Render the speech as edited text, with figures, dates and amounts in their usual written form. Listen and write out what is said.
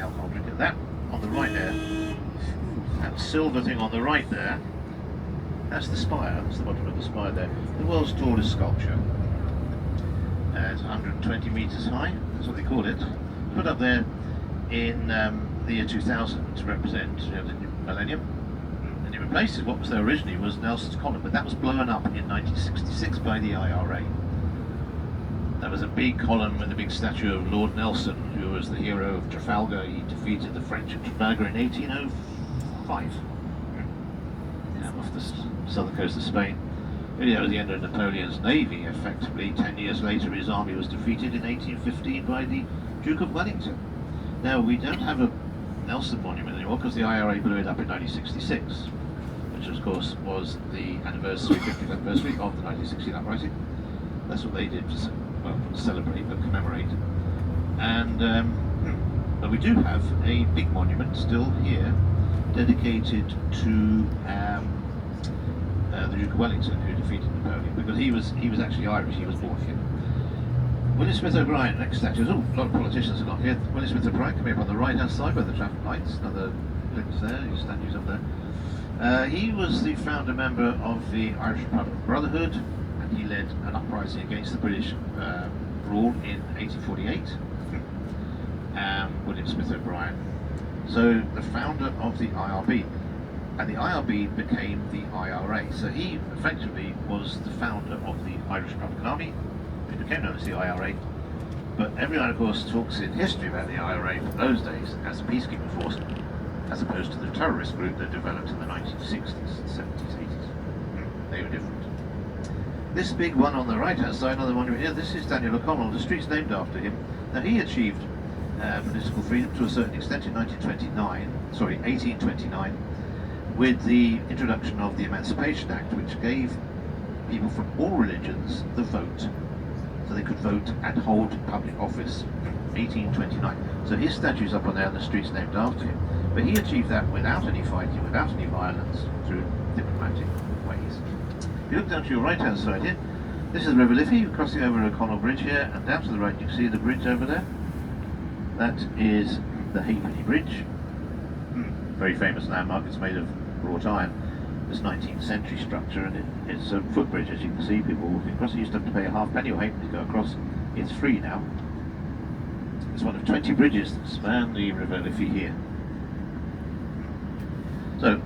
alcohol drinker. That on the right there, that silver thing on the right there, that's the spire, that's the bottom of the spire there. The world's tallest sculpture. It's 120 metres high, that's what they call it. Put up there in the year 2000 to represent the new millennium. And it replaces what was there originally was Nelson's column, but that was blown up in 1966 by the IRA. That was a big column with a big statue of Lord Nelson, who was the hero of Trafalgar. He defeated the French at Trafalgar in 1805. Off the southern coast of Spain. Really, that was the end of Napoleon's navy. Effectively, 10 years later, his army was defeated in 1815 by the Duke of Wellington. Now, we don't have a Nelson monument anymore because the IRA blew it up in 1966, which, of course, was the 50th anniversary of the 1916 uprising. That's what they did to celebrate but commemorate. And but we do have a big monument still here, dedicated to the Duke of Wellington, who defeated Napoleon, because he was actually Irish. He was born here. William Smith O'Brien, next statue. Oh, a lot of politicians are not here. William Smith O'Brien coming up on the right-hand side by the traffic lights. Another links there. His statues up there. He was the founder member of the Irish Republican Brotherhood, and he led an uprising against the British rule in 1848. William Smith O'Brien. So the founder of the IRB, and the IRB became the IRA. So he effectively was the founder of the Irish Republican Army. It became known as the IRA. But everyone, of course, talks in history about the IRA from those days as a peacekeeping force, as opposed to the terrorist group that developed in the 1960s, 70s, 80s. They were different. This big one on the right-hand side, another monument here. This is Daniel O'Connell. The street's named after him. Now he achieved political freedom to a certain extent in 1829, with the introduction of the Emancipation Act, which gave people from all religions the vote, so they could vote and hold public office. 1829. So his statue's up on there, and the street's named after him. But he achieved that without any fighting, without any violence, through diplomatic ways. If you look down to your right-hand side here, this is the River Liffey, crossing over O'Connell Bridge here, and down to the right you can see the bridge over there. That is the Halfpenny Bridge. Very famous landmark. It's made of wrought iron. This 19th century structure, and it's a footbridge, as you can see. People walking across. You used to have to pay a halfpenny or halfpenny to go across. It's free now. It's one of 20 bridges that span the River Liffey here. So,